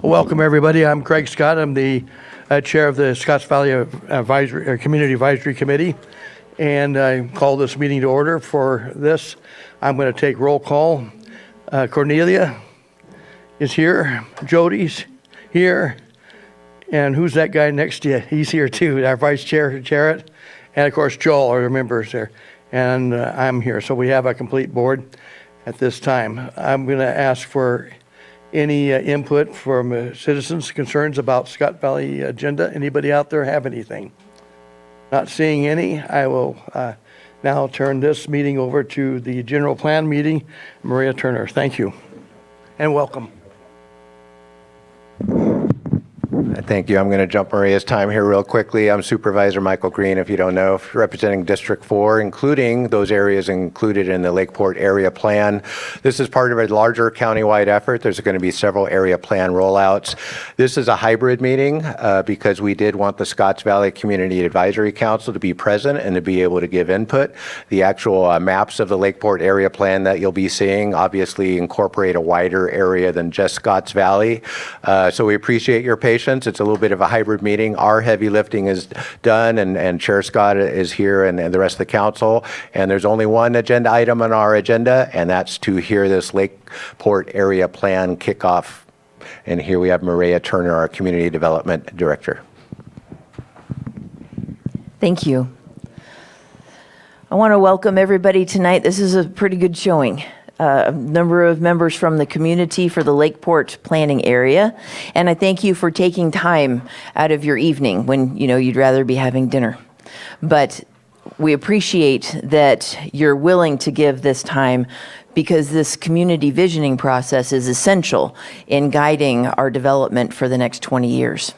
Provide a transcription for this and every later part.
Welcome, everybody. I'm Craig Scott. I'm the chair of the Scotts Valley Community Advisory Committee, and I call this meeting to order. For this, I'm going to take roll call. Cornelia is here. Jody's here. And who's that guy next to you? He's here too, our vice chair, Jarrett. And of course, Joel, our member, is there. And I'm here. So we have a complete board at this time. I'm going to ask for any input from citizens' concerns about Scott Valley agenda. Anybody out there have anything? Not seeing any. I will now turn this meeting over to the general plan meeting. Maria Turner, thank you. And welcome. Thank you. I'm going to jump Maria's time here real quickly. I'm Supervisor Michael Green, if you don't know, representing District 4, including those areas included in the Lakeport area plan. This is part of a larger countywide effort. There's going to be several area plan rollouts. This is a hybrid meeting because we did want the Scotts Valley Community Advisory Council to be present and to be able to give input. The actual maps of the Lakeport area plan that you'll be seeing obviously incorporate a wider area than just Scotts Valley. So we appreciate your patience. It's a little bit of a hybrid meeting. Our heavy lifting is done, and Chair Scott is here and the rest of the council. And there's only one agenda item on our agenda, and that's to hear this Lakeport area plan kickoff. And here we have Maria Turner, our Community Development Director. Thank you. I want to welcome everybody tonight. This is a pretty good showing. A number of members from the community for the Lakeport planning area. And I thank you for taking time out of your evening when, you'd rather be having dinner. But we appreciate that you're willing to give this time because this community visioning process is essential in guiding our development for the next 20 years.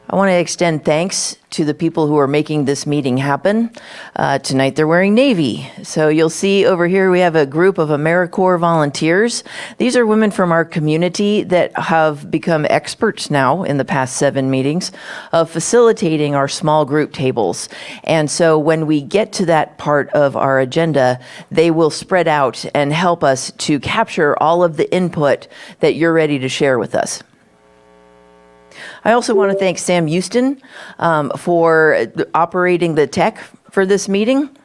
I want to extend thanks to the people who are making this meeting happen. Tonight they're wearing navy. So you'll see over here we have a group of AmeriCorps volunteers. These are women from our community that have become experts now in the past 7 meetings of facilitating our small group tables. And so when we get to that part of our agenda, they will spread out and help us to capture all of the input that you're ready to share with us. I also want to thank Sam Houston for operating the tech for this meeting.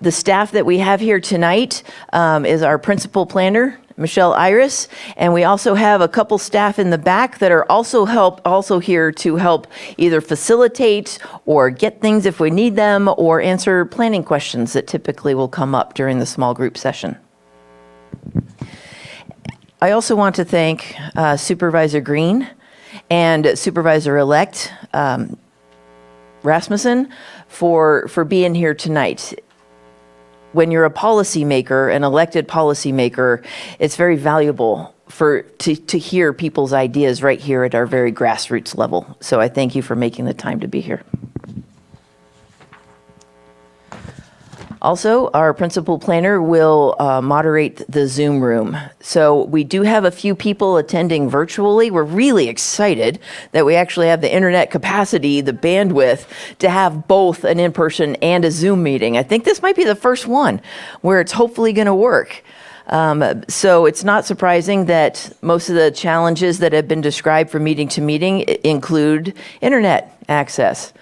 The staff that we have here tonight is our principal planner, Michelle Iris, and we also have a couple staff in the back that are also here to help either facilitate or get things if we need them or answer planning questions that typically will come up during the small group session. I also want to thank Supervisor Green and Supervisor-elect Rasmussen for being here tonight. When you're a policymaker, an elected policymaker, it's very valuable to hear people's ideas right here at our very grassroots level. So I thank you for making the time to be here. Also, our principal planner will moderate the Zoom room. So we do have a few people attending virtually. We're really excited that we actually have the internet capacity, the bandwidth, to have both an in-person and a Zoom meeting. I think this might be the first one where it's hopefully going to work. So it's not surprising that most of the challenges that have been described from meeting to meeting include internet access.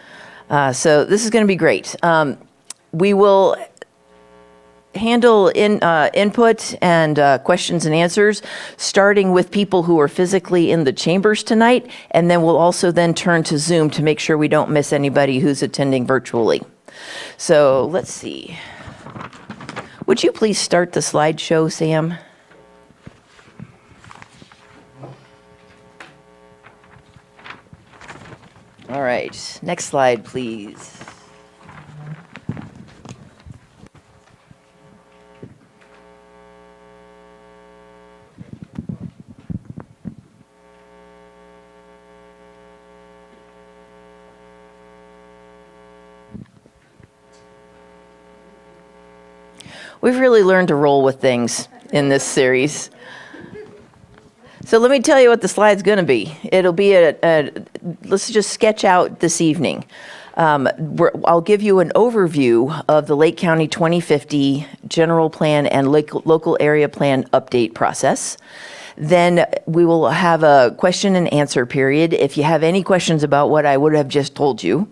So this is going to be great. We will handle input and questions and answers, starting with people who are physically in the chambers tonight, and then we'll also then turn to Zoom to make sure we don't miss anybody who's attending virtually. So let's see. Would you please start the slideshow, Sam? All right, next slide, please. We've really learned to roll with things in this series. So let me tell you what the slide's going to be. It'll be let's just sketch out this evening. I'll give you an overview of the Lake County 2050 general plan and local area plan update process. Then we will have a question and answer period if you have any questions about what I would have just told you.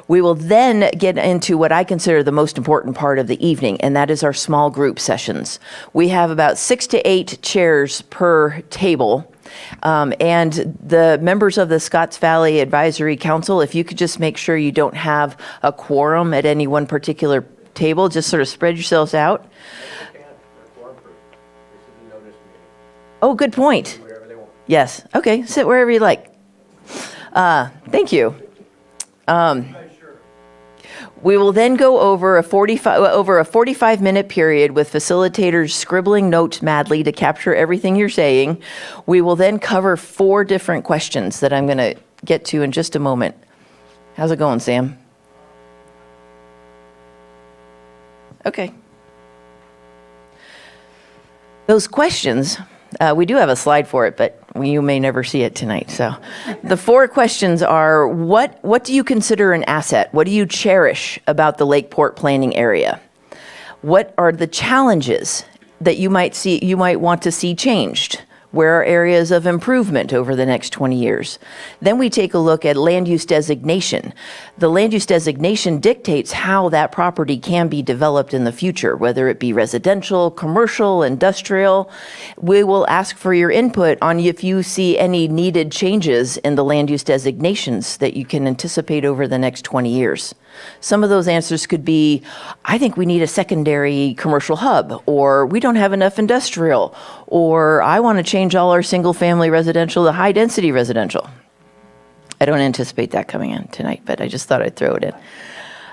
We will then get into what I consider the most important part of the evening, and that is our small group sessions. We have about 6 to 8 chairs per table. And the members of the Scotts Valley Advisory Council, if you could just make sure you don't have a quorum at any one particular table, just sort of spread yourselves out. Oh, good point. Yes. Okay. Sit wherever you like. Thank you. We will then go over a 45-minute period with facilitators scribbling notes madly to capture everything you're saying. We will then cover 4 different questions that I'm going to get to in just a moment. How's it going, Sam? Okay. Those questions, we do have a slide for it, but you may never see it tonight. So the 4 questions are, what do you consider an asset? What do you cherish about the Lakeport planning area? What are the challenges that you might want to see changed? Where are areas of improvement over the next 20 years? Then we take a look at land use designation. The land use designation dictates how that property can be developed in the future, whether it be residential, commercial, industrial. We will ask for your input on if you see any needed changes in the land use designations that you can anticipate over the next 20 years. Some of those answers could be, I think we need a secondary commercial hub, or we don't have enough industrial, or I want to change all our single-family residential to high-density residential. I don't anticipate that coming in tonight, but I just thought I'd throw it in.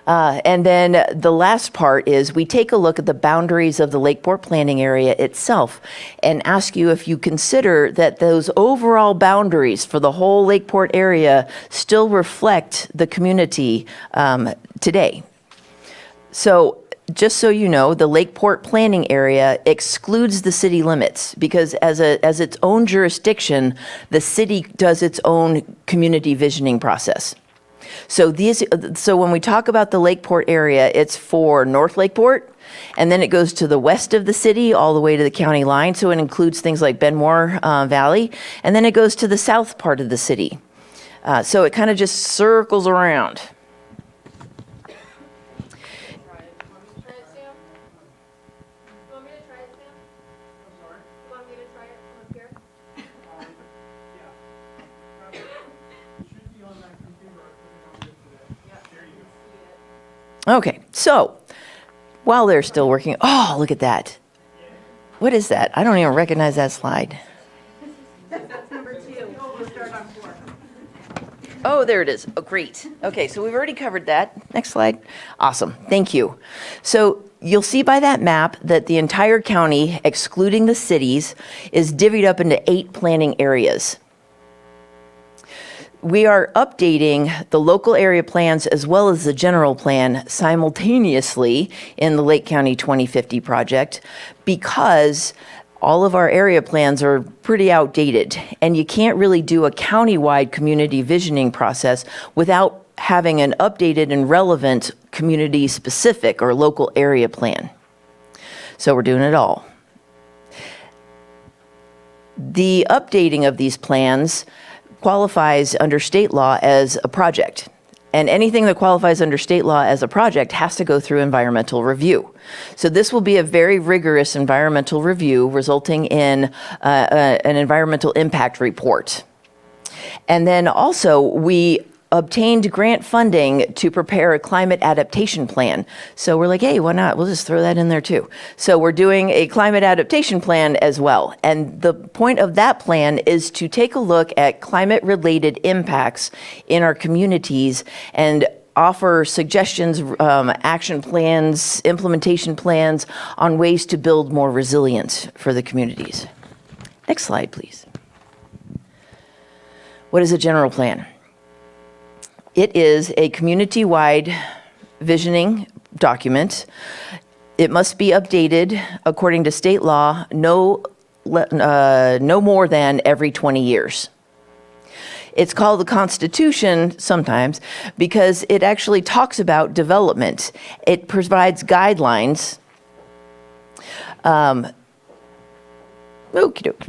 And then the last part is we take a look at the boundaries of the Lakeport planning area itself and ask you if you consider that those overall boundaries for the whole Lakeport area still reflect the community today. So just so you know, the Lakeport planning area excludes the city limits because as its own jurisdiction, the city does its own community visioning process. So when we talk about the Lakeport area, it's for North Lakeport, and then it goes to the west of the city all the way to the county line. So it includes things like Benmore Valley, and then it goes to the south part of the city. So it kind of just circles around. Okay, so while they're still working, oh, look at that. What is that? I don't even recognize that slide. That's number 2. We'll start on 4. Oh, there it is. Oh, great. Okay, so we've already covered that. Next slide. Awesome. Thank you. So you'll see by that map that the entire county, excluding the cities, is divvied up into 8 planning areas. We are updating the local area plans as well as the general plan simultaneously in the Lake County 2050 project because all of our area plans are pretty outdated and you can't really do a countywide community visioning process without having an updated and relevant community specific or local area plan. So we're doing it all. The updating of these plans qualifies under state law as a project. And anything that qualifies under state law as a project has to go through environmental review. So this will be a very rigorous environmental review resulting in an environmental impact report. And then also we obtained grant funding to prepare a climate adaptation plan. So we're like, hey, why not? We'll just throw that in there too. So we're doing a climate adaptation plan as well. And the point of that plan is to take a look at climate-related impacts in our communities and offer suggestions, action plans, implementation plans on ways to build more resilience for the communities. Next slide, please. What is a general plan? It is a community-wide visioning document. It must be updated according to state law no more than every 20 years. It's called the Constitution sometimes because it actually talks about development. It provides guidelines. Okie doke.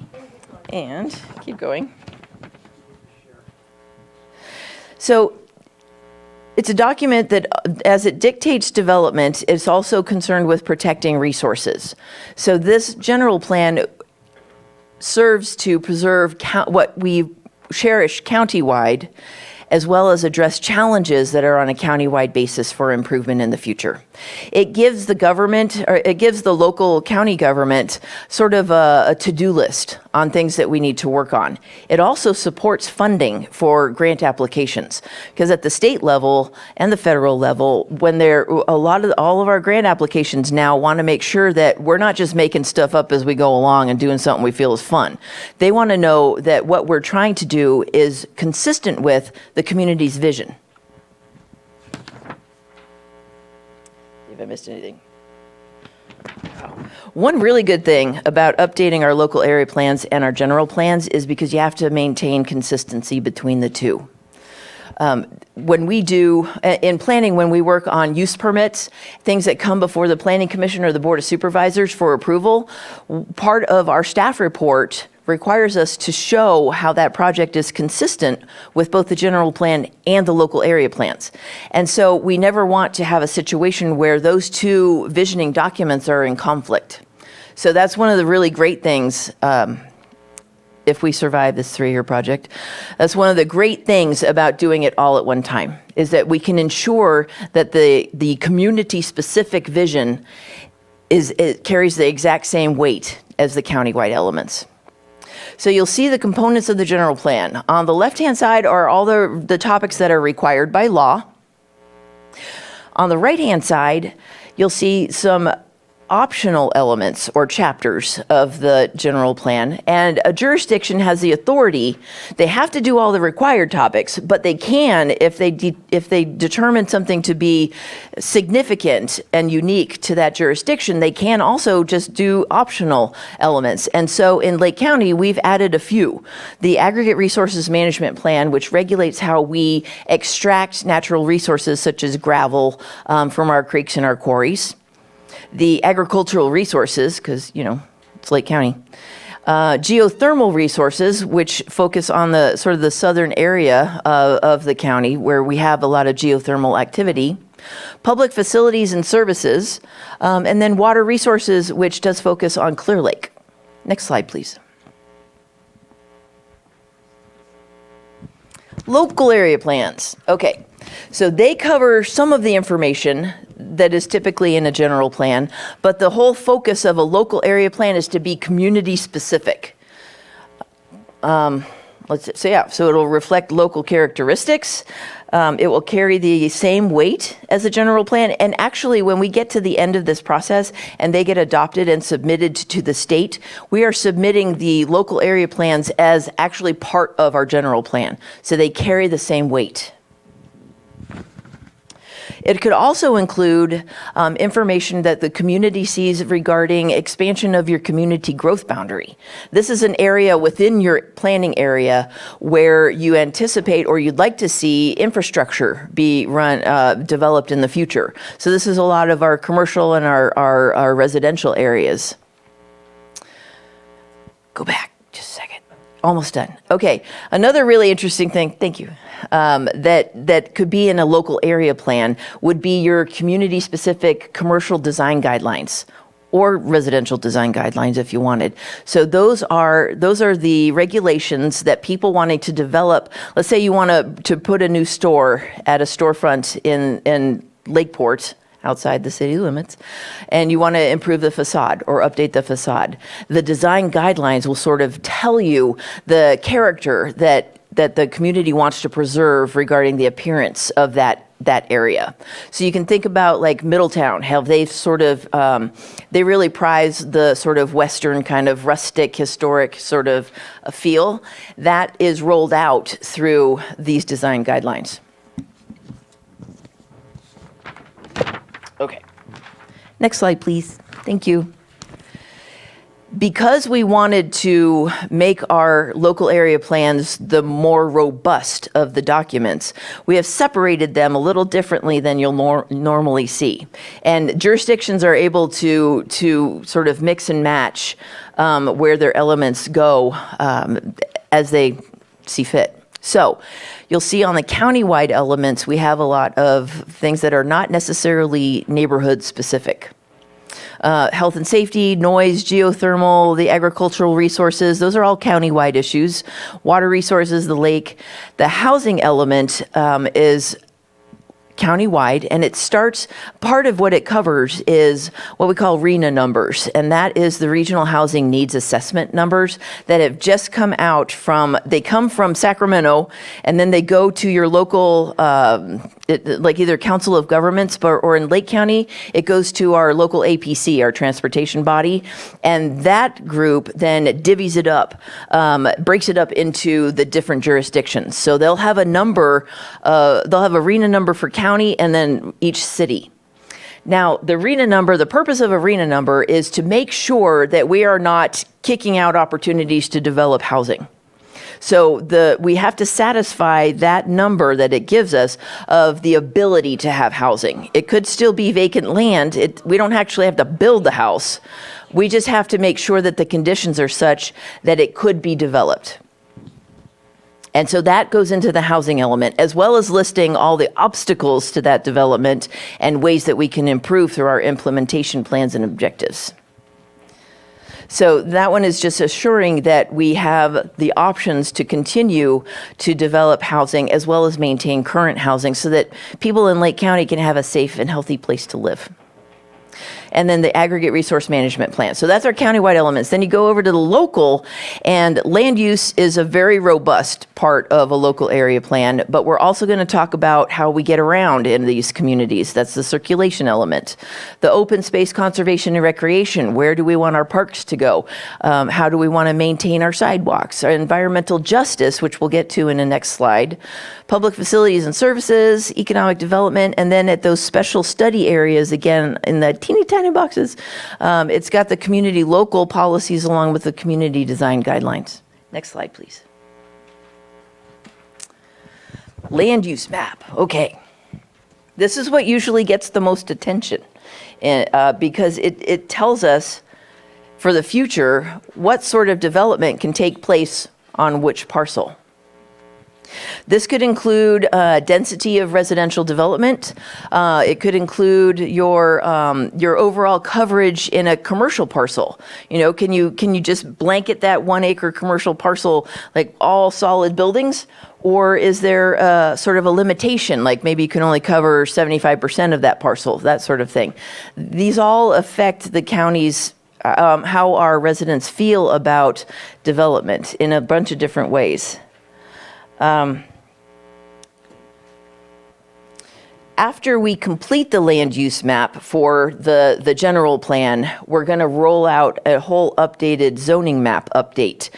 And keep going. So it's a document that, as it dictates development, it's also concerned with protecting resources. So this general plan serves to preserve what we cherish countywide, as well as address challenges that are on a countywide basis for improvement in the future. It gives the government, or it gives the local county government sort of a to-do list on things that we need to work on. It also supports funding for grant applications, because at the state level and the federal level, when all of our grant applications now want to make sure that we're not just making stuff up as we go along and doing something we feel is fun. They want to know that what we're trying to do is consistent with the community's vision. See if I missed anything. One really good thing about updating our local area plans and our general plans is because you have to maintain consistency between the two. When we do, in planning, when we work on use permits, things that come before the Planning Commission or the Board of Supervisors for approval, part of our staff report requires us to show how that project is consistent with both the general plan and the local area plans. And so we never want to have a situation where those two visioning documents are in conflict. So that's one of the really great things, if we survive this 3-year project, that's one of the great things about doing it all at one time, is that we can ensure that the community-specific vision it carries the exact same weight as the countywide elements. So you'll see the components of the general plan. On the left-hand side are all the topics that are required by law. On the right-hand side, you'll see some optional elements or chapters of the general plan, and a jurisdiction has the authority. They have to do all the required topics, but they can, if they determine something to be significant and unique to that jurisdiction, they can also just do optional elements. And so in Lake County, we've added a few. The Aggregate Resources Management Plan, which regulates how we extract natural resources such as gravel from our creeks and our quarries. The agricultural resources, because, it's Lake County. Geothermal resources, which focus on the sort of the southern area of the county where we have a lot of geothermal activity. Public facilities and services, and then water resources, which does focus on Clear Lake. Next slide, please. Local area plans. Okay, so they cover some of the information that is typically in a general plan, but the whole focus of a local area plan is to be community specific. So it'll reflect local characteristics. It will carry the same weight as a general plan. And actually, when we get to the end of this process and they get adopted and submitted to the state, we are submitting the local area plans as actually part of our general plan. So they carry the same weight. It could also include information that the community sees regarding expansion of your community growth boundary. This is an area within your planning area where you anticipate or you'd like to see infrastructure be developed in the future. So this is a lot of our commercial and our residential areas. Go back just a second. Almost done. Okay, another really interesting thing, thank you, that could be in a local area plan would be your community-specific commercial design guidelines or residential design guidelines if you wanted. So those are the regulations that people wanting to develop. Let's say you want to put a new store at a storefront in Lakeport, outside the city limits, and you want to improve the facade or update the facade. The design guidelines will sort of tell you the character that the community wants to preserve regarding the appearance of that area. So you can think about like Middletown, how they've sort of, they really prize the sort of Western kind of rustic, historic sort of feel. That is rolled out through these design guidelines. Okay. Next slide, please. Thank you. Because we wanted to make our local area plans the more robust of the documents, we have separated them a little differently than you'll normally see. And jurisdictions are able to sort of mix and match where their elements go as they see fit. So you'll see on the countywide elements, we have a lot of things that are not necessarily neighborhood specific. Health and safety, noise, geothermal, the agricultural resources, those are all countywide issues. Water resources, the lake. The housing element is countywide, and it starts, part of what it covers is what we call RHNA numbers, and that is the Regional Housing Needs Assessment numbers that have just come out they come from Sacramento, and then they go to your local, like either Council of Governments, or in Lake County, it goes to our local APC, our transportation body, and that group then divvies it up, breaks it up into the different jurisdictions. So they'll have a number, they'll have a RHNA number for county and then each city. Now, the RHNA number, the purpose of a RHNA number is to make sure that we are not kicking out opportunities to develop housing. So we have to satisfy that number that it gives us of the ability to have housing. It could still be vacant land. We don't actually have to build the house. We just have to make sure that the conditions are such that it could be developed. And so that goes into the housing element, as well as listing all the obstacles to that development and ways that we can improve through our implementation plans and objectives. So that one is just assuring that we have the options to continue to develop housing as well as maintain current housing so that people in Lake County can have a safe and healthy place to live. And then the aggregate resource management plan. So that's our countywide elements. Then you go over to the local, and land use is a very robust part of a local area plan, but we're also going to talk about how we get around in these communities. That's the circulation element. The open space conservation and recreation, where do we want our parks to go? How do we want to maintain our sidewalks? Our environmental justice, which we'll get to in the next slide. Public facilities and services, economic development, and then at those special study areas, again, in the teeny tiny boxes, it's got the community local policies along with the community design guidelines. Next slide, please. Land use map. Okay. This is what usually gets the most attention because it tells us for the future what sort of development can take place on which parcel. This could include density of residential development. It could include your overall coverage in a commercial parcel. You know, can you just blanket that 1 acre commercial parcel like all solid buildings? Or is there sort of a limitation, like maybe you can only cover 75% of that parcel, that sort of thing? These all affect the county's how our residents feel about development in a bunch of different ways. After we complete the land use map for the general plan, we're going to roll out a whole updated zoning map update.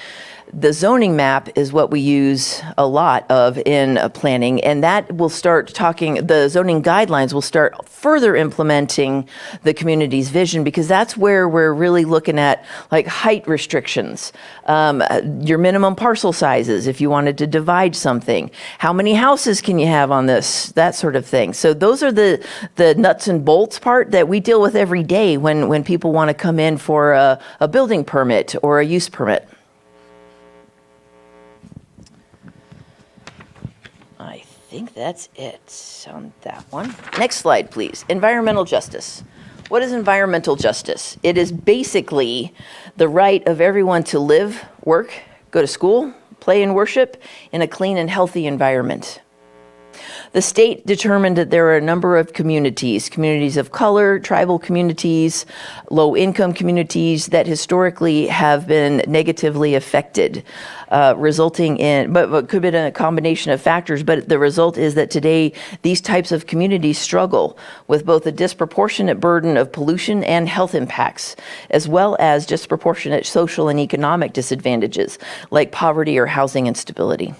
The zoning map is what we use a lot of in planning, and that will start the zoning guidelines will start further implementing the community's vision, because that's where we're really looking at like height restrictions, your minimum parcel sizes if you wanted to divide something, how many houses can you have on this, that sort of thing. So those are the nuts and bolts part that we deal with every day when people want to come in for a building permit or a use permit. I think that's it on that one. Next slide, please. Environmental justice. What is environmental justice? It is basically the right of everyone to live, work, go to school, play and worship in a clean and healthy environment. The state determined that there are a number of communities of color, tribal communities, low-income communities that historically have been negatively affected, resulting in, but could have been a combination of factors, but the result is that today these types of communities struggle with both a disproportionate burden of pollution and health impacts, as well as disproportionate social and economic disadvantages like poverty or housing instability.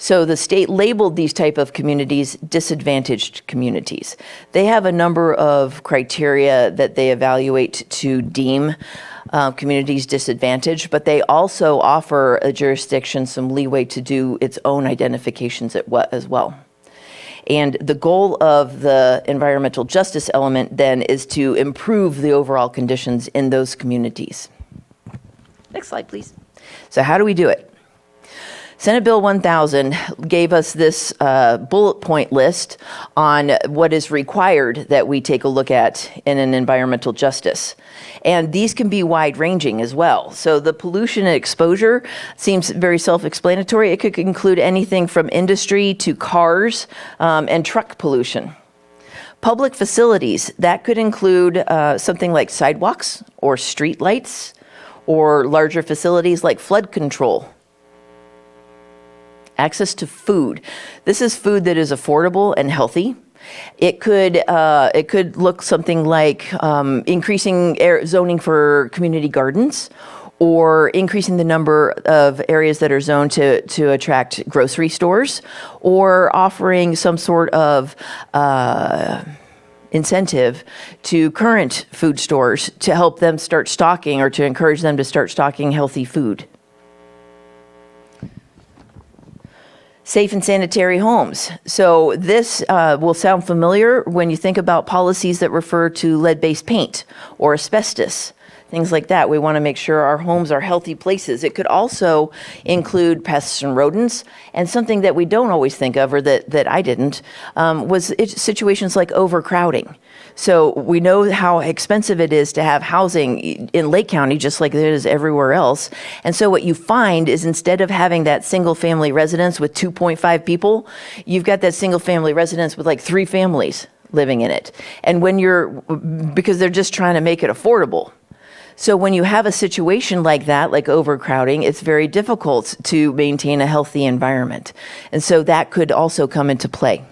So the state labeled these type of communities disadvantaged communities. They have a number of criteria that they evaluate to deem communities disadvantaged, but they also offer a jurisdiction some leeway to do its own identifications as well. And the goal of the environmental justice element then is to improve the overall conditions in those communities. Next slide, please. So how do we do it? Senate Bill 1000 gave us this bullet point list on what is required that we take a look at in an environmental justice. And these can be wide-ranging as well. So the pollution and exposure seems very self-explanatory. It could include anything from industry to cars and truck pollution. Public facilities, that could include something like sidewalks or street lights or larger facilities like flood control. Access to food. This is food that is affordable and healthy. It could look something like increasing zoning for community gardens, or increasing the number of areas that are zoned to attract grocery stores, or offering some sort of incentive to current food stores to help them start stocking, or to encourage them to start stocking healthy food. Safe and sanitary homes. So this will sound familiar when you think about policies that refer to lead-based paint or asbestos, things like that. We want to make sure our homes are healthy places. It could also include pests and rodents, and something that we don't always think of, or that I didn't, was situations like overcrowding. So we know how expensive it is to have housing in Lake County, just like it is everywhere else. And so what you find is, instead of having that single family residence with 2.5 people, you've got that single family residence with like 3 families living in it. And because they're just trying to make it affordable. So when you have a situation like that, like overcrowding, it's very difficult to maintain a healthy environment. And so that could also come into play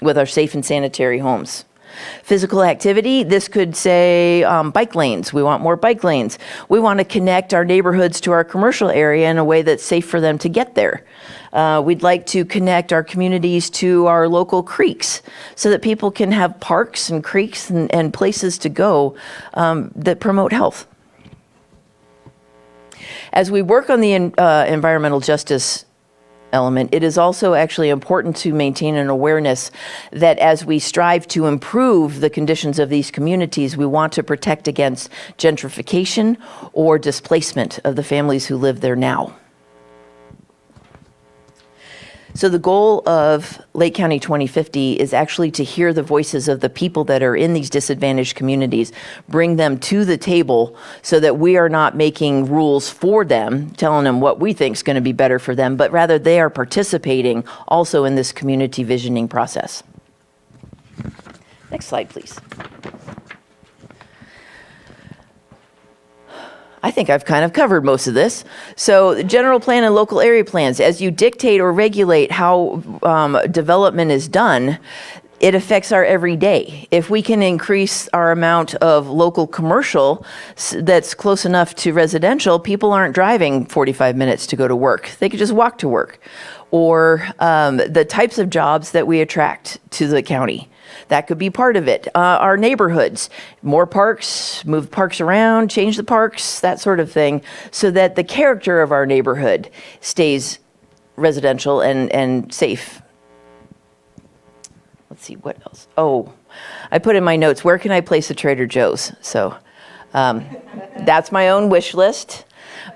with our safe and sanitary homes. Physical activity, this could say bike lanes. We want more bike lanes. We want to connect our neighborhoods to our commercial area in a way that's safe for them to get there. We'd like to connect our communities to our local creeks so that people can have parks and creeks and places to go that promote health. As we work on the environmental justice element, it is also actually important to maintain an awareness that as we strive to improve the conditions of these communities, we want to protect against gentrification or displacement of the families who live there now. So the goal of Lake County 2050 is actually to hear the voices of the people that are in these disadvantaged communities, bring them to the table so that we are not making rules for them, telling them what we think is going to be better for them, but rather they are participating also in this community visioning process. Next slide, please. I think I've kind of covered most of this. So the general plan and local area plans, as you dictate or regulate how development is done, it affects our everyday. If we can increase our amount of local commercial that's close enough to residential, people aren't driving 45 minutes to go to work. They could just walk to work. Or the types of jobs that we attract to the county. That could be part of it. Our neighborhoods, more parks, move parks around, change the parks, that sort of thing, so that the character of our neighborhood stays residential and safe. Let's see, what else? Oh, I put in my notes, where can I place a Trader Joe's? So that's my own wish list.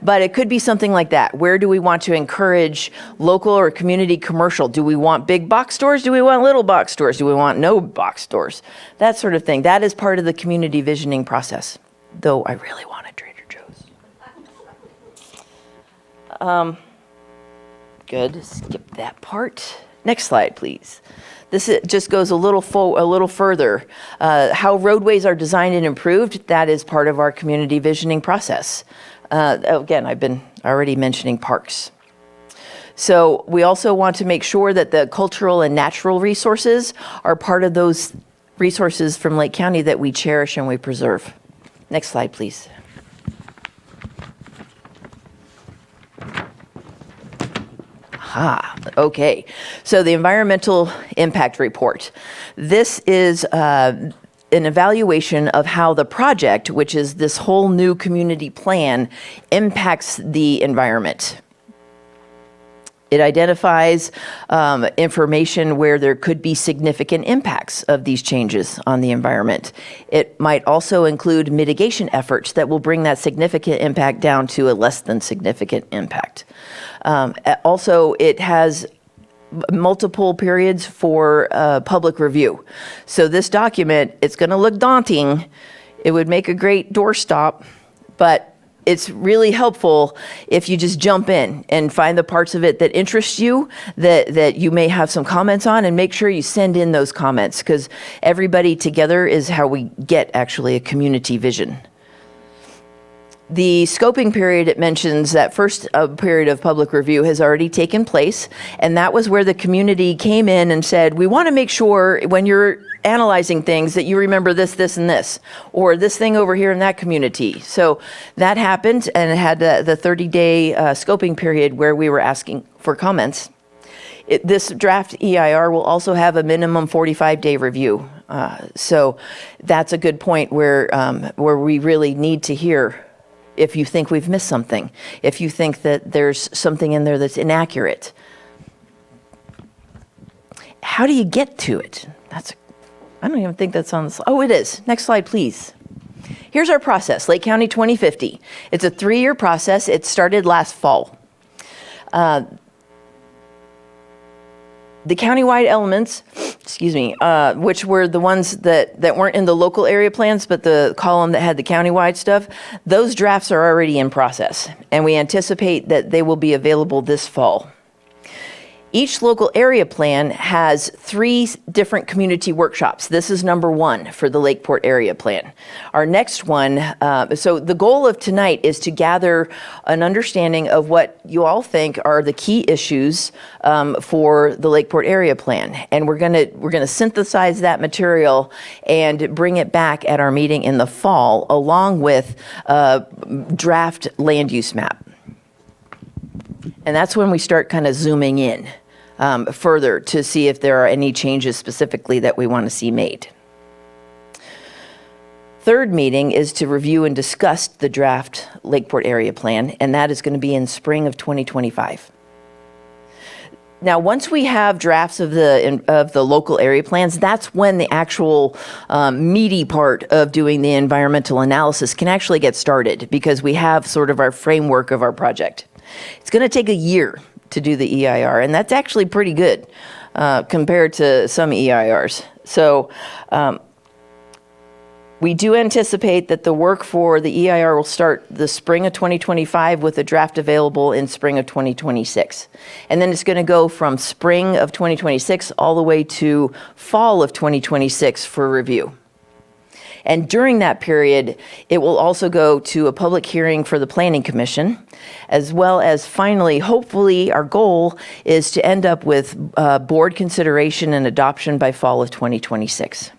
But it could be something like that. Where do we want to encourage local or community commercial? Do we want big box stores? Do we want little box stores? Do we want no box stores? That sort of thing. That is part of the community visioning process, though I really want a Trader Joe's. Good, skip that part. Next slide, please. This just goes a little further. How roadways are designed and improved, that is part of our community visioning process. Again, I've been already mentioning parks. So we also want to make sure that the cultural and natural resources are part of those resources from Lake County that we cherish and we preserve. Next slide, please. Aha, okay. So the environmental impact report. This is an evaluation of how the project, which is this whole new community plan, impacts the environment. It identifies information where there could be significant impacts of these changes on the environment. It might also include mitigation efforts that will bring that significant impact down to a less than significant impact. Also, it has multiple periods for public review. So this document, it's going to look daunting. It would make a great doorstop, but it's really helpful if you just jump in and find the parts of it that interest you, that you may have some comments on, and make sure you send in those comments, because everybody together is how we get actually a community vision. The scoping period, it mentions that first period of public review has already taken place, and that was where the community came in and said, we want to make sure when you're analyzing things that you remember this, this, and this, or this thing over here in that community. So that happened, and it had the 30-day scoping period where we were asking for comments. This draft EIR will also have a minimum 45-day review. So that's a good point where we really need to hear if you think we've missed something, if you think that there's something in there that's inaccurate. How do you get to it? I don't even think that's on the slide. Oh, it is. Next slide, please. Here's our process, Lake County 2050. It's a 3-year process. It started last fall. The countywide elements, which were the ones that weren't in the local area plans, but the column that had the countywide stuff, those drafts are already in process, and we anticipate that they will be available this fall. Each local area plan has 3 different community workshops. This is number 1 for the Lakeport area plan. Our next one, so the goal of tonight is to gather an understanding of what you all think are the key issues for the Lakeport area plan. And we're gonna synthesize that material and bring it back at our meeting in the fall, along with a draft land use map. And that's when we start kind of zooming in further to see if there are any changes specifically that we want to see made. Third meeting is to review and discuss the draft Lakeport area plan, and that is going to be in spring of 2025. Now, once we have drafts of the local area plans, that's when the actual meaty part of doing the environmental analysis can actually get started, because we have sort of our framework of our project. It's going to take a year to do the EIR, and that's actually pretty good compared to some EIRs. So we do anticipate that the work for the EIR will start the spring of 2025 with a draft available in spring of 2026. And then it's going to go from spring of 2026 all the way to fall of 2026 for review. And during that period, it will also go to a public hearing for the Planning Commission, as well as finally, hopefully, our goal is to end up with board consideration and adoption by fall of 2026.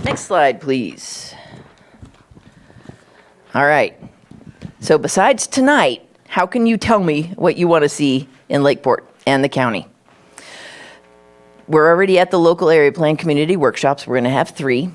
Next slide, please. All right. So besides tonight, how can you tell me what you want to see in Lakeport and the county? We're already at the local area plan community workshops. We're going to have 3.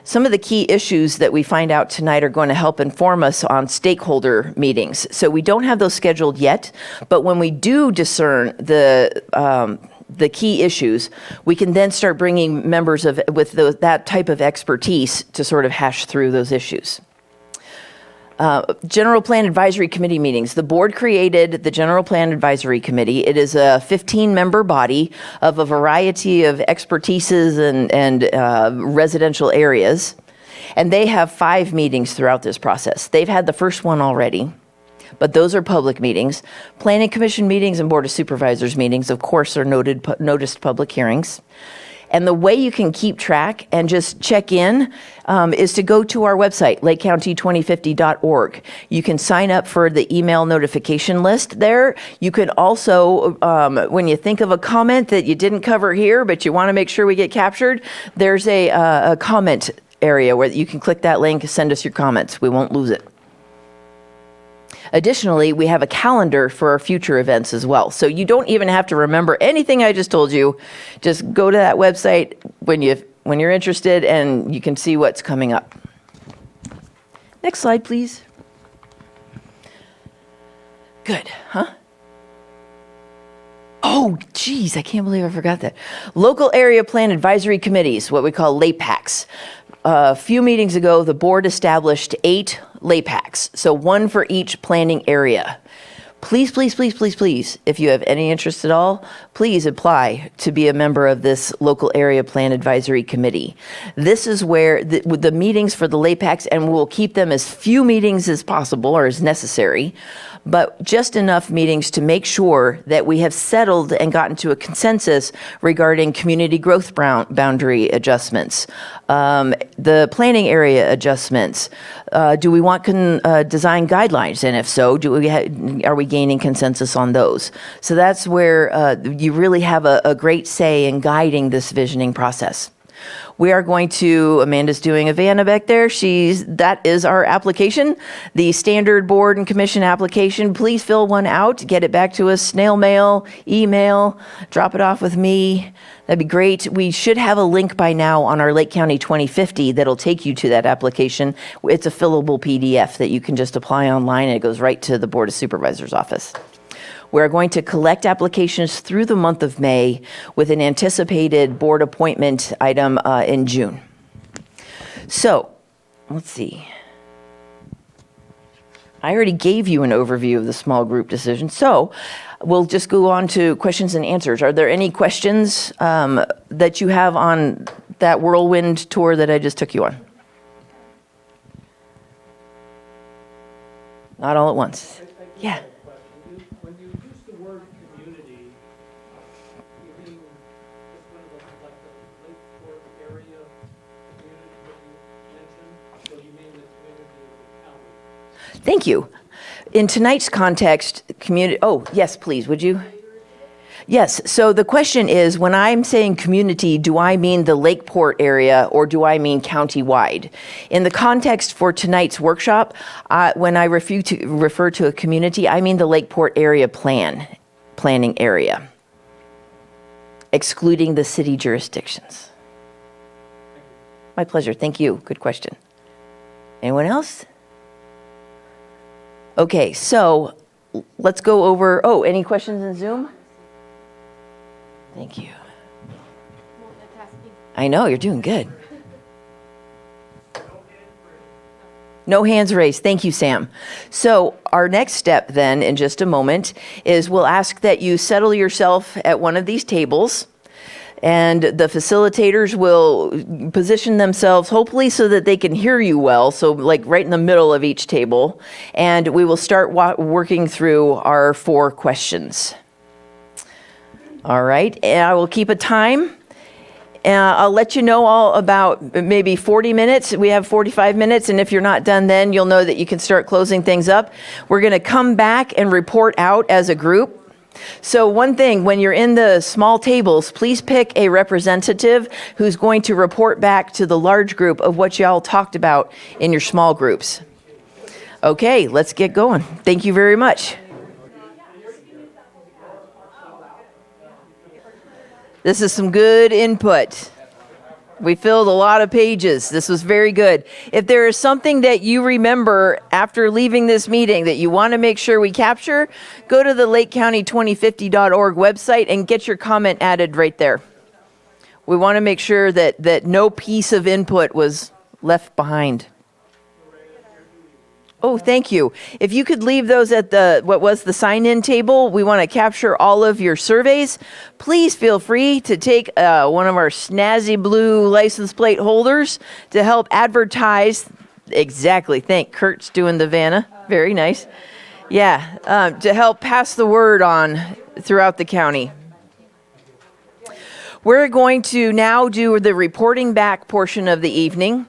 Some of the key issues that we find out tonight are going to help inform us on stakeholder meetings. So we don't have those scheduled yet, but when we do discern the key issues, we can then start bringing members with that type of expertise to sort of hash through those issues. General Plan Advisory Committee meetings. The board created the General Plan Advisory Committee. It is a 15-member body of a variety of expertises and residential areas. And they have 5 meetings throughout this process. They've had the first one already, but those are public meetings. Planning Commission meetings and Board of Supervisors meetings, of course, are noticed public hearings. And the way you can keep track and just check in is to go to our website, lakecounty2050.org. You can sign up for the email notification list there. You can also, when you think of a comment that you didn't cover here, but you want to make sure we get captured, there's a comment area where you can click that link, send us your comments. We won't lose it. Additionally, we have a calendar for our future events as well. So you don't even have to remember anything I just told you. Just go to that website when you're interested, and you can see what's coming up. Next slide, please. Good, huh? Oh, geez, I can't believe I forgot that. Local Area Plan Advisory Committees, what we call LAPACs. A few meetings ago, the board established 8 LAPACs, so 1 for each planning area. Please, please, please, please, please, if you have any interest at all, please apply to be a member of this Local Area Plan Advisory Committee. This is where the meetings for the LAPACs, and we'll keep them as few meetings as possible or as necessary, but just enough meetings to make sure that we have settled and gotten to a consensus regarding community growth boundary adjustments, the planning area adjustments. Do we want design guidelines? And if so, are we gaining consensus on those? So that's where you really have a great say in guiding this visioning process. We are going to, Amanda's doing a Vanna back there. That is our application, the standard board and commission application. Please fill one out, get it back to us, snail mail, email, drop it off with me. That'd be great. We should have a link by now on our Lake County 2050 that'll take you to that application. It's a fillable PDF that you can just apply online, and it goes right to the Board of Supervisors office. We're going to collect applications through the month of May with an anticipated board appointment item in June. So, let's see. I already gave you an overview of the small group decision, so we'll just go on to questions and answers. Are there any questions that you have on that whirlwind tour that I just took you on? Not all at once. Yeah. When you use the word community, you mean just kind of like the Lakeport area community that you mentioned, or you mean the community of the county? Thank you. In tonight's context, community, oh, yes, please, would you? Yes, so the question is, when I'm saying community, do I mean the Lakeport area or do I mean countywide? In the context for tonight's workshop, when I refer to a community, I mean the Lakeport area planning area, excluding the city jurisdictions. My pleasure, thank you, good question. Anyone else? Okay, so let's go over, any questions in Zoom? Thank you. I know, you're doing good. No hands raised. Thank you, Sam. So our next step then, in just a moment, is we'll ask that you settle yourself at one of these tables, and the facilitators will position themselves, hopefully so that they can hear you well, so like right in the middle of each table, and we will start working through our 4 questions. All right, and I will keep a time. I'll let you know all about maybe 40 minutes. We have 45 minutes, and if you're not done then, you'll know that you can start closing things up. We're going to come back and report out as a group. So one thing, when you're in the small tables, please pick a representative who's going to report back to the large group of what y'all talked about in your small groups. Okay, let's get going. Thank you very much. This is some good input. We filled a lot of pages. This was very good. If there is something that you remember after leaving this meeting that you want to make sure we capture, go to the lakecounty2050.org website and get your comment added right there. We want to make sure that no piece of input was left behind. Oh, thank you. If you could leave those at the sign-in table, we want to capture all of your surveys. Please feel free to take one of our snazzy blue license plate holders to help advertise. Exactly. Kurt's doing the Vanna. Very nice. Yeah, to help pass the word on throughout the county. We're going to now do the reporting back portion of the evening.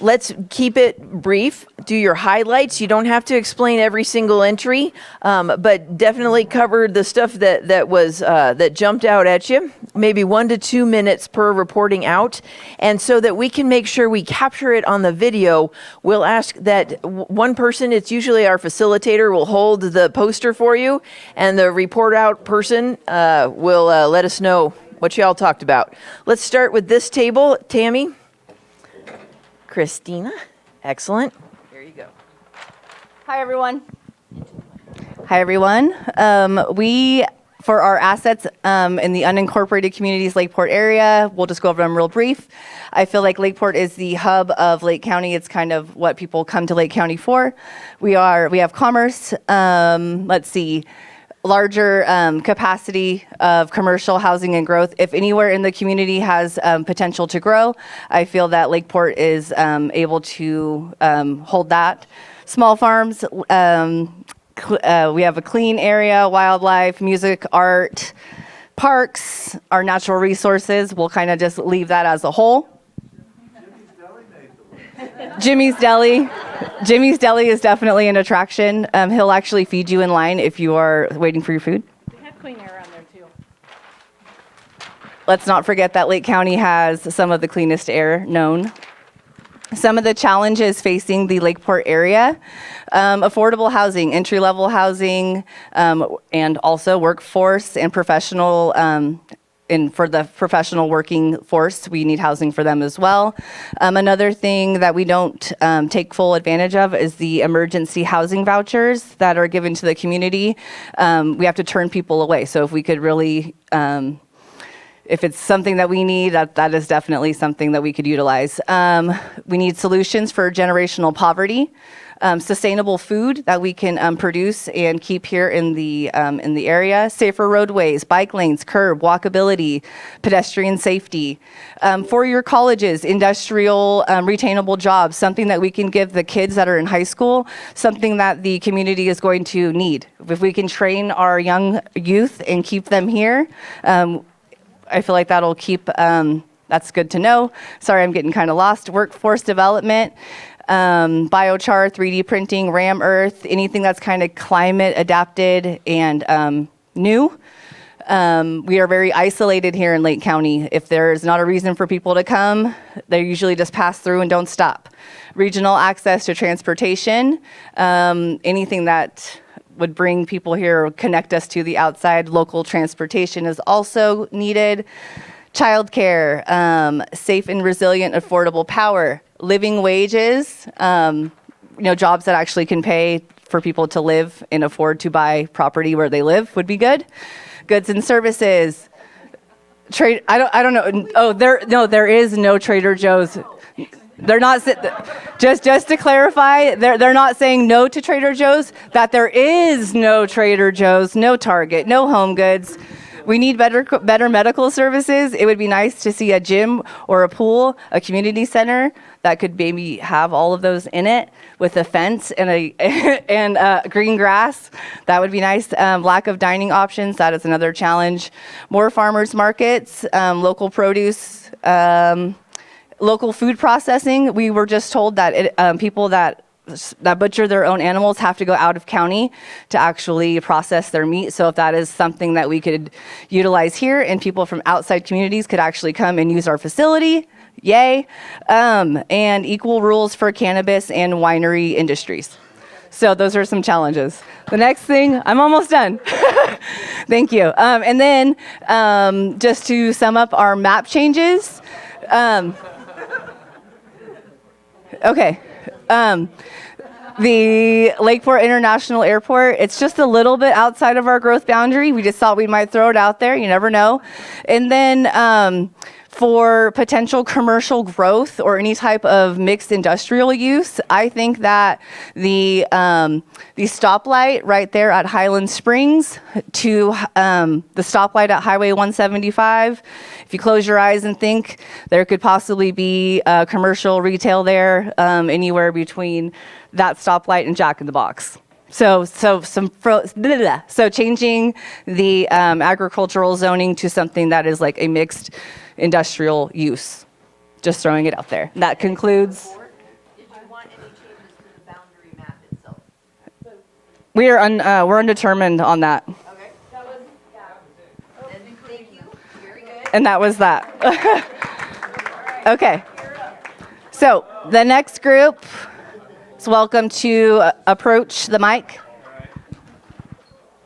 let's keep it brief. Do your highlights. You don't have to explain every single entry, but definitely cover the stuff that jumped out at you. Maybe 1 to 2 minutes per reporting out, and so that we can make sure we capture it on the video, we'll ask that one person, it's usually our facilitator, will hold the poster for you, and the report out person will let us know what y'all talked about. Let's start with this table. Tammy. Christina. Excellent. There you go. Hi, everyone. Hi, everyone. For our assets in the unincorporated communities, Lakeport area, we'll just go over them real brief. I feel like Lakeport is the hub of Lake County. It's kind of what people come to Lake County for. We have commerce. Larger capacity of commercial housing and growth. If anywhere in the community has potential to grow, I feel that Lakeport is able to hold that. Small farms, we have a clean area, wildlife, music, art, parks, our natural resources. We'll kind of just leave that as a whole. Jimmy's Deli. Jimmy's Deli is definitely an attraction. He'll actually feed you in line if you are waiting for your food. They have clean air on there too. Let's not forget that Lake County has some of the cleanest air known. Some of the challenges facing the Lakeport area, affordable housing, entry-level housing, and also workforce and professional and for the professional working force, we need housing for them as well. Another thing that we don't take full advantage of is the emergency housing vouchers that are given to the community. We have to turn people away. So if we could really, if it's something that we need, that is definitely something that we could utilize. We need solutions for generational poverty. Sustainable food that we can produce and keep here in the area, safer roadways, bike lanes, curb, walkability, pedestrian safety. For your colleges, industrial retainable jobs, something that we can give the kids that are in high school, something that the community is going to need. If we can train our young youth and keep them here, I feel like that'll keep, that's good to know. Sorry, I'm getting kind of lost. Workforce development. Biochar, 3D printing, Ram Earth, anything that's kind of climate adapted and new. We are very isolated here in Lake County. If there's not a reason for people to come, they usually just pass through and don't stop. Regional access to transportation, anything that would bring people here, connect us to the outside. Local transportation is also needed. Childcare, safe and resilient, affordable power. Living wages, jobs that actually can pay for people to live and afford to buy property where they live would be good. Goods and services. Trade. I don't know. Oh, there is no Trader Joe's. They're not just to clarify. They're not saying no to Trader Joe's. That there is no Trader Joe's, no Target, no Home Goods. We need better medical services. It would be nice to see a gym or a pool, a community center that could maybe have all of those in it with a fence and green grass. That would be nice. Lack of dining options, that is another challenge. More farmers markets, local produce, local food processing. We were just told that people that butcher their own animals have to go out of county to actually process their meat. So if that is something that we could utilize here and people from outside communities could actually come and use our facility, yay. And equal rules for cannabis and winery industries. So those are some challenges. The next thing, I'm almost done. Thank you. And then just to sum up our map changes. Okay. The Lakeport International Airport, it's just a little bit outside of our growth boundary. We just thought we might throw it out there. You never know. And then for potential commercial growth or any type of mixed industrial use, I think that the stoplight right there at Highland Springs to the stoplight at Highway 175, if you close your eyes and think, there could possibly be commercial retail there anywhere between that stoplight and Jack in the Box. So changing the agricultural zoning to something that is like a mixed industrial use. Just throwing it out there. That concludes we're undetermined on that. Okay. That was, yeah. Thank you. Very good. And that was that. Okay. So the next group is welcome to approach the mic.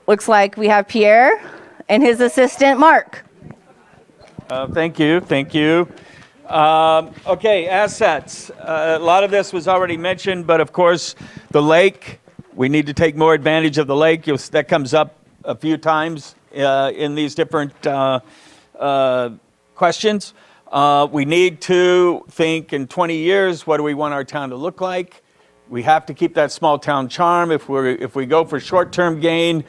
Looks like we have Pierre and his assistant, Mark. Thank you. Okay, assets. A lot of this was already mentioned, but of course, the lake, we need to take more advantage of the lake. That comes up a few times in these different questions. We need to think in 20 years, what do we want our town to look like? We have to keep that small town charm. If we go for short-term gain,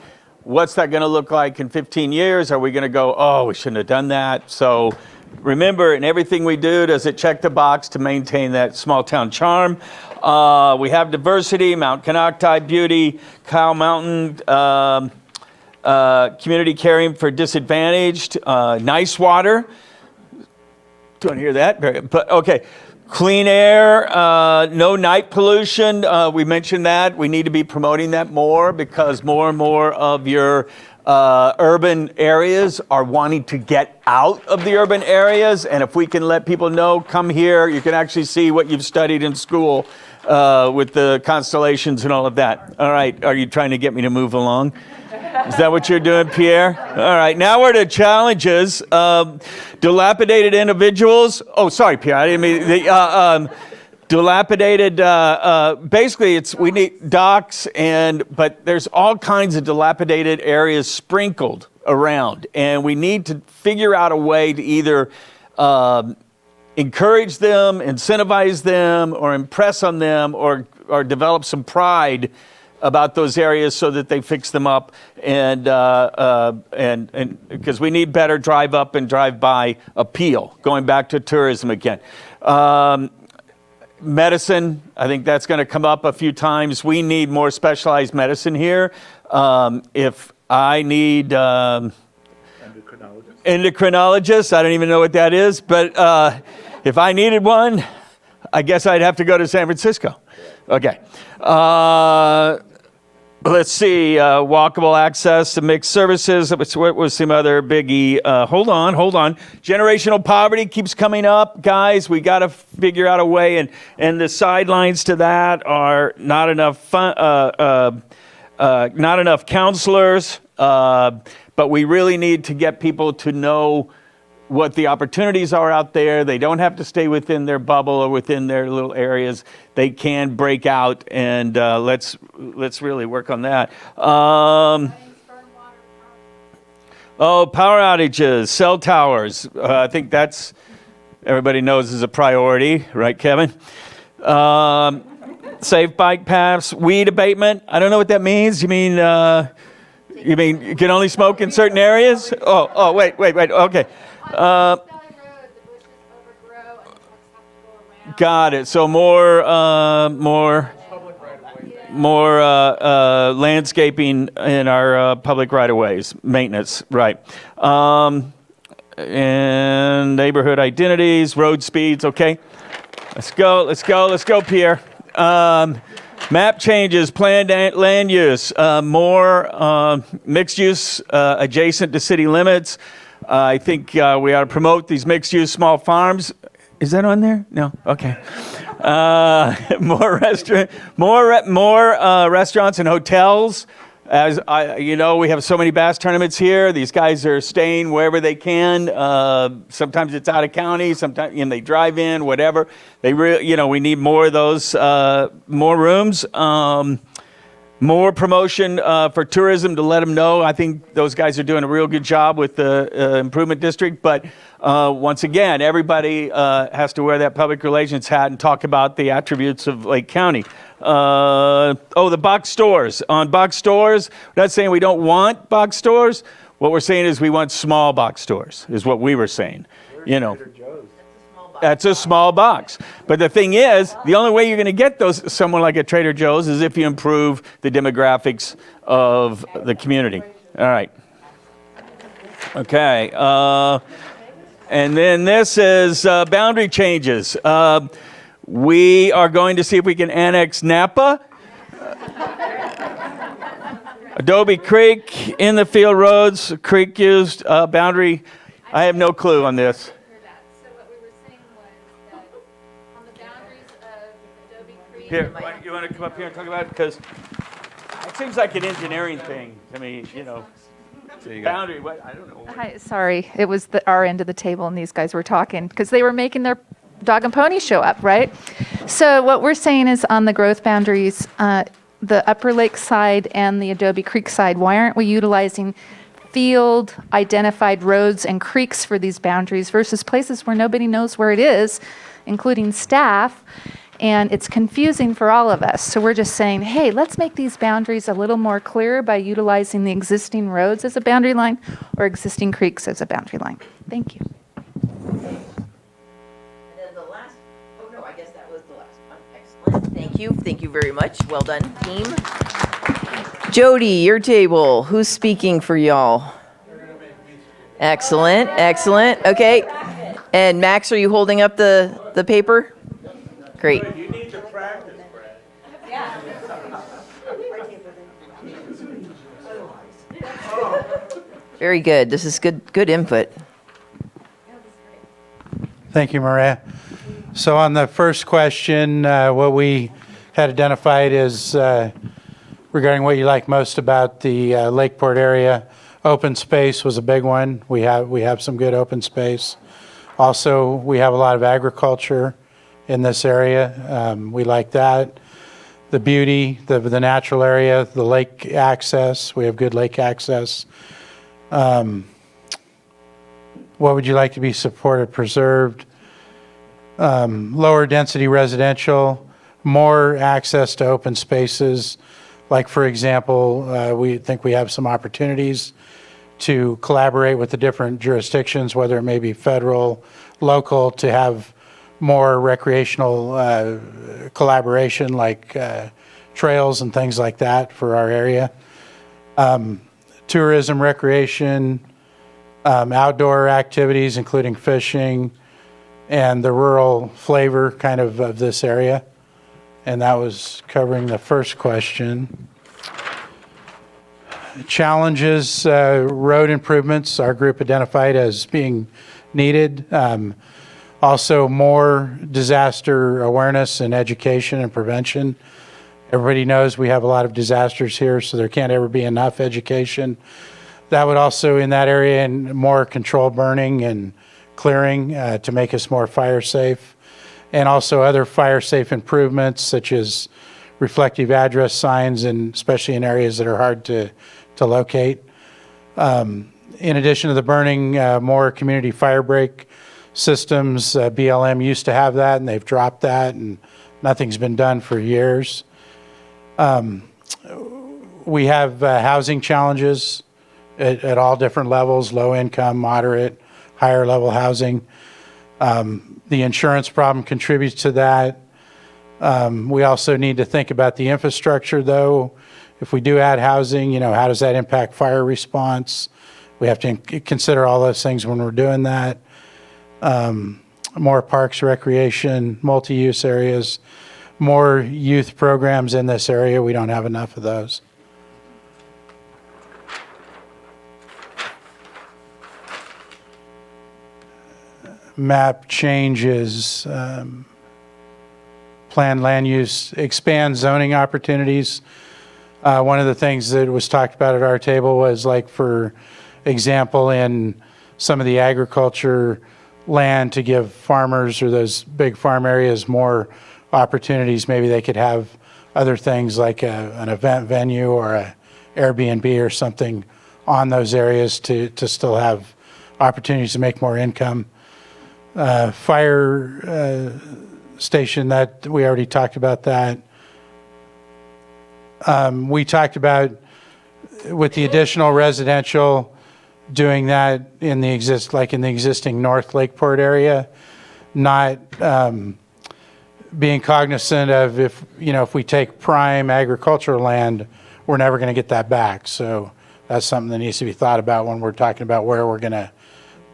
what's that going to look like in 15 years? Are we going to go, oh, we shouldn't have done that? So remember, in everything we do, does it check the box to maintain that small town charm? We have diversity, Mount Canocti, beauty, Kyle Mountain, community caring for disadvantaged, nice water. Don't hear that, but okay. Clean air, no night pollution. We mentioned that. We need to be promoting that more because more and more of your urban areas are wanting to get out of the urban areas. And if we can let people know, come here, you can actually see what you've studied in school with the constellations and all of that. All right, are you trying to get me to move along? Is that what you're doing, Pierre? All right, now we're to challenges. Dilapidated individuals. Oh, sorry, Pierre, I didn't mean dilapidated. Basically, we need docks, but there's all kinds of dilapidated areas sprinkled around, and we need to figure out a way to either encourage them, incentivize them, or impress on them, or develop some pride about those areas so that they fix them up, and because we need better drive up and drive by appeal, going back to tourism again. Medicine, I think that's going to come up a few times. We need more specialized medicine here. If I need endocrinologist, I don't even know what that is, but if I needed one, I guess I'd have to go to San Francisco. Okay. Let's see, walkable access to mixed services. What was some other biggie? Hold on. Generational poverty keeps coming up, guys. We got to figure out a way, and the sidelines to that are not enough counselors. But we really need to get people to know what the opportunities are out there. They don't have to stay within their bubble or within their little areas. They can break out, and let's really work on that. Power outages, cell towers. I think that's, everybody knows is a priority, right, Kevin? Safe bike paths, weed abatement. I don't know what that means. You mean you can only smoke in certain areas? Oh, wait. Okay. Got it. So more landscaping in our public right-of-ways, maintenance, right? And neighborhood identities, road speeds. Okay, let's go, Pierre. Map changes, planned land use, more mixed use adjacent to city limits. I think we ought to promote these mixed-use small farms. Is that on there? No. Okay. More restaurants and hotels. As we have so many bass tournaments here. These guys are staying wherever they can. Sometimes it's out of county. Sometimes they drive in. Whatever. We need more of those. More rooms. More promotion for tourism to let them know. I think those guys are doing a real good job with the improvement district. But once again, everybody has to wear that public relations hat and talk about the attributes of Lake County. The box stores. On box stores, we're not saying we don't want box stores. What we're saying is we want small box stores, is what we were saying. That's a small box. But the thing is, the only way you're going to get someone like a Trader Joe's is if you improve the demographics of the community. All right. Okay. And then this is boundary changes. We are going to see if we can annex Napa. Adobe Creek, in the field roads, creek used, boundary. I have no clue on this. Hear that. So what we were saying was that on the boundaries of Adobe Creek. Here, you want to come up here and talk about it? Because it seems like an engineering thing to me, Boundary, what, I don't know. Hi, sorry, it was our end of the table and these guys were talking because they were making their dog and pony show up, right? So what we're saying is on the growth boundaries, the Upper Lake side and the Adobe Creek side, why aren't we utilizing field identified roads and creeks for these boundaries versus places where nobody knows where it is, including staff? And it's confusing for all of us. So we're just saying, hey, let's make these boundaries a little more clear by utilizing the existing roads as a boundary line or existing creeks as a boundary line. Thank you. And then the last, oh no, I guess that was the last one. Excellent. Thank you. Thank you very much. Well done, team. Jody, your table. Who's speaking for y'all? Excellent. Excellent. Okay. And Max, are you holding up the paper? Great. You need to practice, Brad. Very good. This is good input. Thank you, Maria. So on the first question, what we had identified is regarding what you like most about the Lakeport area. Open space was a big one. We have some good open space. Also, we have a lot of agriculture in this area. We like that. The beauty, the natural area, the lake access. We have good lake access. What would you like to be supported, preserved? Lower density residential, more access to open spaces. Like, for example, we think we have some opportunities to collaborate with the different jurisdictions, whether it may be federal, local, to have more recreational collaboration, like trails and things like that for our area. Tourism, recreation, outdoor activities, including fishing, and the rural flavor kind of this area. And that was covering the first question. Challenges, road improvements, our group identified as being needed. Also, more disaster awareness and education and prevention. Everybody knows we have a lot of disasters here, so there can't ever be enough education. That would also, in that area, and more controlled burning and clearing to make us more fire safe. And also other fire safe improvements, such as reflective address signs, and especially in areas that are hard to locate. In addition to the burning, more community fire break systems. BLM used to have that, and they've dropped that, and nothing's been done for years. We have housing challenges at all different levels, low income, moderate, higher level housing. The insurance problem contributes to that. We also need to think about the infrastructure, though. If we do add housing, how does that impact fire response? We have to consider all those things when we're doing that. More parks, recreation, multi-use areas, more youth programs in this area. We don't have enough of those. Map changes, planned land use, expand zoning opportunities. One of the things that was talked about at our table was, like, for example, in some of the agriculture land, to give farmers or those big farm areas more opportunities. Maybe they could have other things like an event venue or a Airbnb or something on those areas to still have opportunities to make more income. Fire station, that we already talked about that. We talked about, with the additional residential, doing that in the existing North Lakeport area, not being cognizant of, if we take prime agricultural land, we're never going to get that back. So that's something that needs to be thought about when we're talking about where we're going to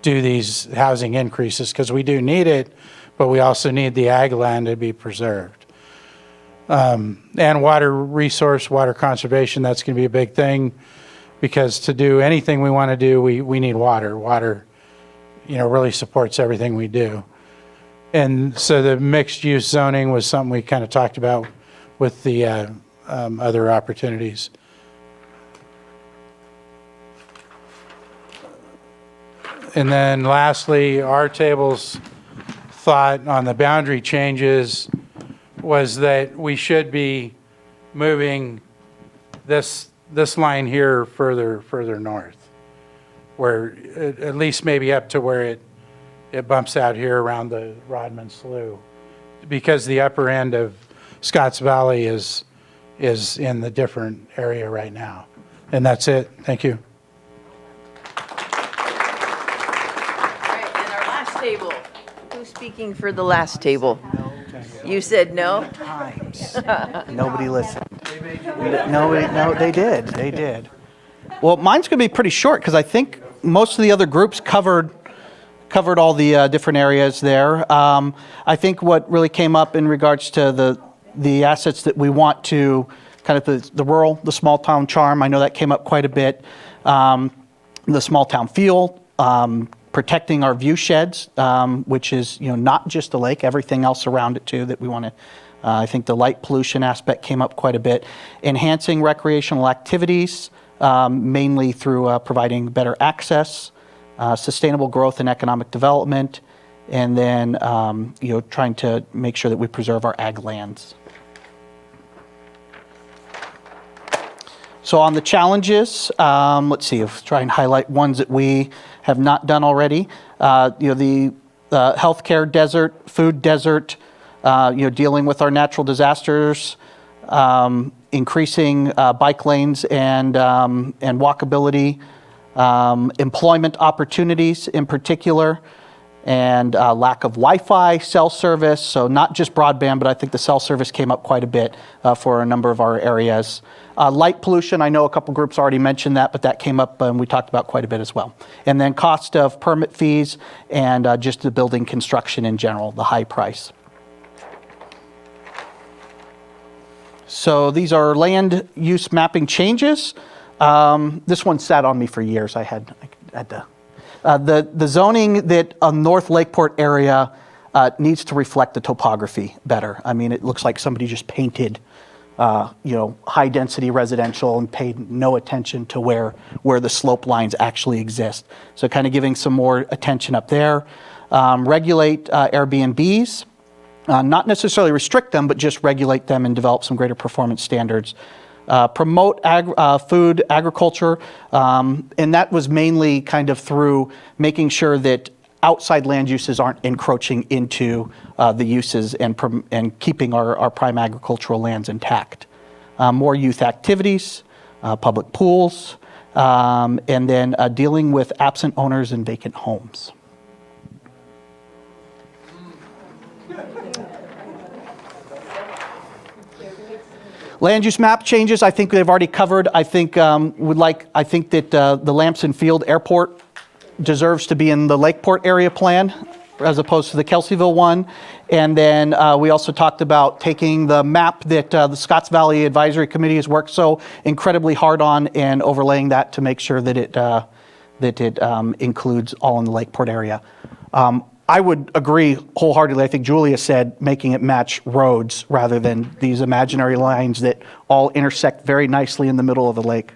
do these housing increases, because we do need it, but we also need the ag land to be preserved. And water resource, water conservation, that's going to be a big thing, because to do anything we want to do, we need water. Water, really supports everything we do. And so the mixed use zoning was something we kind of talked about with the other opportunities. And then lastly, our table's thought on the boundary changes was that we should be moving this line here further north, where at least maybe up to where it bumps out here around the Rodman Slough, because the upper end of Scotts Valley is in the different area right now. And that's it. Thank you. And our last table. Who's speaking for the last table? You said no? Times. Nobody listened. No, they did. Well, mine's going to be pretty short because I think most of the other groups covered all the different areas there. I think what really came up in regards to the assets that we want to kind of the rural, the small town charm. I know that came up quite a bit. The small town feel. Protecting our view sheds, which is not just the lake, everything else around it too that we want to. I think the light pollution aspect came up quite a bit. Enhancing recreational activities, mainly through providing better access, sustainable growth and economic development, and then trying to make sure that we preserve our ag lands. So on the challenges, let's see, if try and highlight ones that we have not done already. The healthcare desert, food desert, dealing with our natural disasters, increasing bike lanes and walkability, employment opportunities in particular, and lack of Wi-Fi, cell service. So not just broadband, but I think the cell service came up quite a bit for a number of our areas. Light pollution, I know a couple groups already mentioned that, but that came up and we talked about quite a bit as well. And then cost of permit fees and just the building construction in general, the high price. So these are land use mapping changes. This one sat on me for years. I had to. The zoning that on North Lakeport area needs to reflect the topography better. I mean, it looks like somebody just painted high density residential and paid no attention to where the slope lines actually exist. So kind of giving some more attention up there. Regulate Airbnbs, not necessarily restrict them, but just regulate them and develop some greater performance standards. Promote food, agriculture, and that was mainly kind of through making sure that outside land uses aren't encroaching into the uses and keeping our prime agricultural lands intact. More youth activities, public pools, and then dealing with absent owners and vacant homes. Land use map changes, I think they've already covered. I think that the Lamson Field Airport deserves to be in the Lakeport area plan as opposed to the Kelseyville one. And then we also talked about taking the map that the Scotts Valley Advisory Committee has worked so incredibly hard on and overlaying that to make sure that it includes all in the Lakeport area. I would agree wholeheartedly. I think Julia said making it match roads rather than these imaginary lines that all intersect very nicely in the middle of the lake.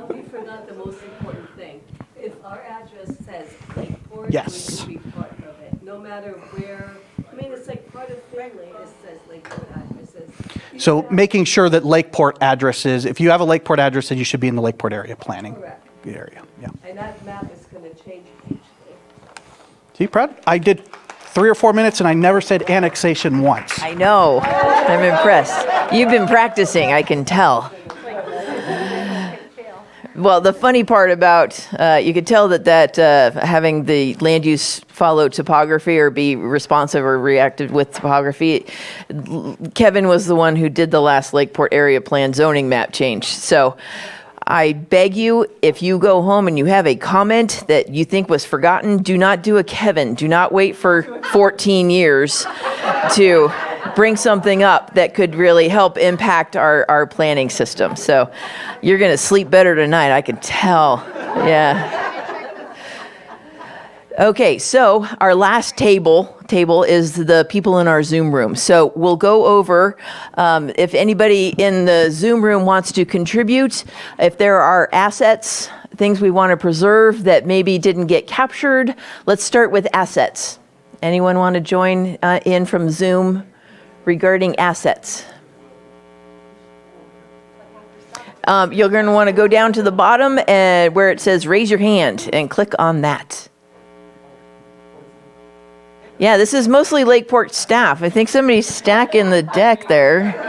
We forgot the most important thing. If our address says Lakeport, Yes. we should be part of it, no matter where. I mean, it's like part of Finley, it says Lakeport addresses. So making sure that Lakeport addresses, if you have a Lakeport address, then you should be in the Lakeport area planning Correct. area. Yeah. And that map is going to change hugely. See, proud? I did 3 or 4 minutes and I never said annexation once. I know. I'm impressed. You've been practicing, I can tell. Well, the funny part about, you could tell that having the land use follow topography or be responsive or reactive with topography, Kevin was the one who did the last Lakeport area plan zoning map change. So I beg you, if you go home and you have a comment that you think was forgotten, do not do a Kevin. Do not wait for 14 years to bring something up that could really help impact our planning system. So you're going to sleep better tonight, I can tell. Yeah. Okay, so our last table is the people in our Zoom room. So we'll go over, if anybody in the Zoom room wants to contribute, if there are assets, things we want to preserve that maybe didn't get captured. Let's start with assets. Anyone want to join in from Zoom regarding assets? You're going to want to go down to the bottom and where it says raise your hand and click on that. Yeah, this is mostly Lakeport staff. I think somebody's stacking the deck there.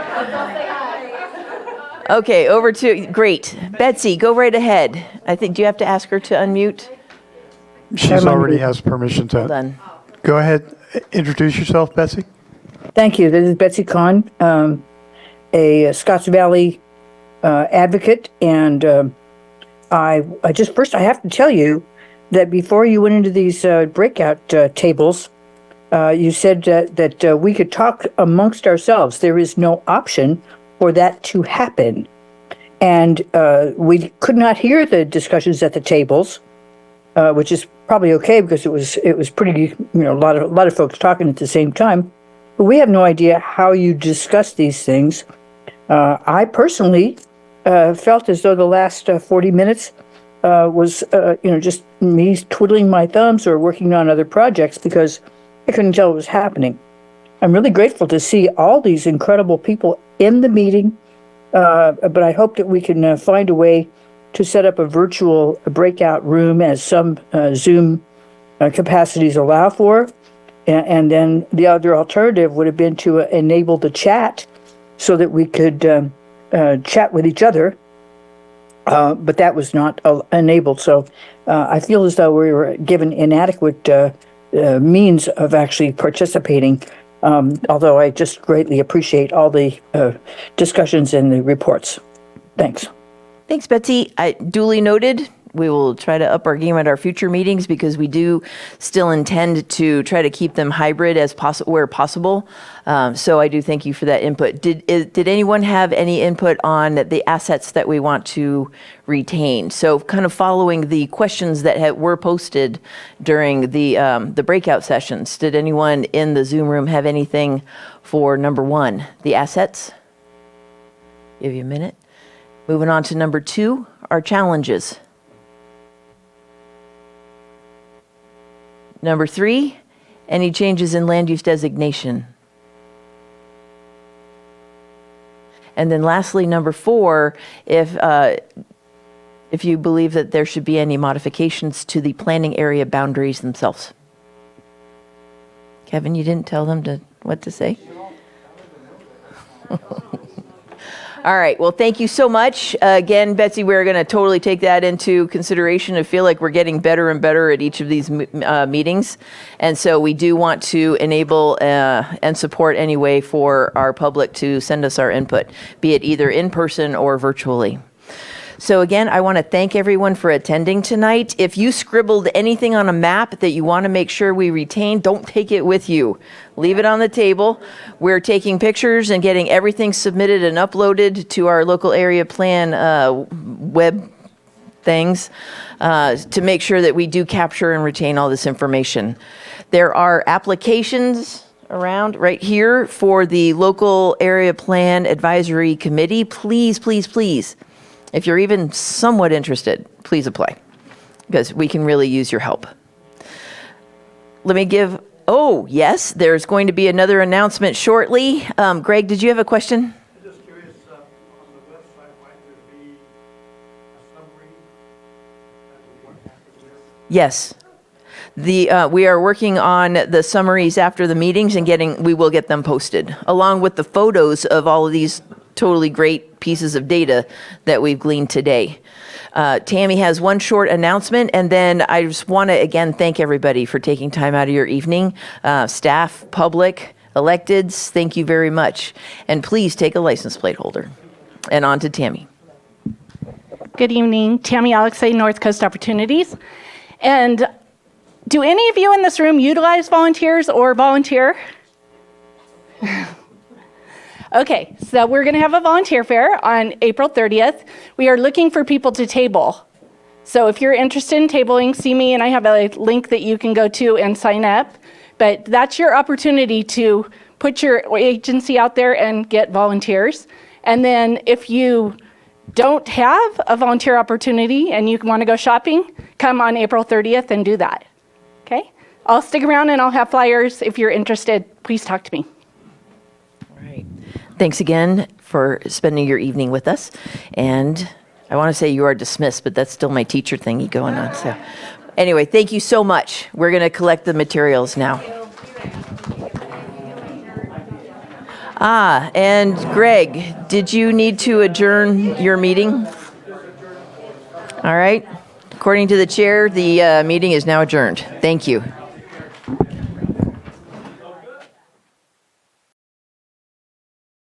Okay, over to, great. Betsy, go right ahead. I think, do you have to ask her to unmute? She's already has permission to. Hold on. Go ahead, introduce yourself, Betsy. Thank you. This is Betsy Kahn, a Scotts Valley advocate, and I have to tell you that before you went into these breakout tables, you said that we could talk amongst ourselves. There is no option for that to happen, and we could not hear the discussions at the tables, which is probably okay because it was pretty, a lot of folks talking at the same time. But we have no idea how you discuss these things. I personally felt as though the last 40 minutes was, just me twiddling my thumbs or working on other projects because I couldn't tell what was happening. I'm really grateful to see all these incredible people in the meeting, but I hope that we can find a way to set up a virtual breakout room as some Zoom capacities allow for. And then the other alternative would have been to enable the chat so that we could chat with each other, but that was not enabled. So I feel as though we were given inadequate means of actually participating, although I just greatly appreciate all the discussions and the reports. Thanks. Thanks, Betsy. Duly noted. We will try to up our game at our future meetings because we do still intend to try to keep them hybrid as where possible. So I do thank you for that input. Did anyone have any input on the assets that we want to retain? So kind of following the questions that were posted during the breakout sessions, did anyone in the Zoom room have anything for number one, the assets? Give you a minute. Moving on to number two, our challenges. Number three, any changes in land use designation? And then lastly, number four, if you believe that there should be any modifications to the planning area boundaries themselves. Kevin, you didn't tell them what to say? All right. Well, thank you so much. Again, Betsy, we're going to totally take that into consideration. I feel like we're getting better and better at each of these meetings. And so we do want to enable and support any way for our public to send us our input, be it either in person or virtually. So again, I want to thank everyone for attending tonight. If you scribbled anything on a map that you want to make sure we retain, don't take it with you. Leave it on the table. We're taking pictures and getting everything submitted and uploaded to our local area plan web things to make sure that we do capture and retain all this information. There are applications around right here for the local area plan advisory committee. Please, please, please. If you're even somewhat interested, please apply because we can really use your help. Let me give, oh, yes, there's going to be another announcement shortly. Greg, did you have a question? I'm just curious, on the website, might there be a summary of what happened there? Yes. We are working on the summaries after the meetings and we will get them posted along with the photos of all of these totally great pieces of data that we've gleaned today. Tammy has one short announcement, and then I just want to again thank everybody for taking time out of your evening. Staff, public, electeds, thank you very much. And please take a license plate holder. And on to Tammy. Good evening, Tammy Alexei, North Coast Opportunities. And do any of you in this room utilize volunteers or volunteer? Okay, so we're going to have a volunteer fair on April 30th. We are looking for people to table. So if you're interested in tabling, see me, and I have a link that you can go to and sign up. But that's your opportunity to put your agency out there and get volunteers. And then if you don't have a volunteer opportunity and you want to go shopping, come on April 30th and do that. Okay? I'll stick around and I'll have flyers. If you're interested, please talk to me. All right. Thanks again for spending your evening with us. And I want to say you are dismissed, but that's still my teacher thingy going on. So anyway, thank you so much. We're going to collect the materials now. And Greg, did you need to adjourn your meeting? All right. According to the chair, the meeting is now adjourned. Thank you.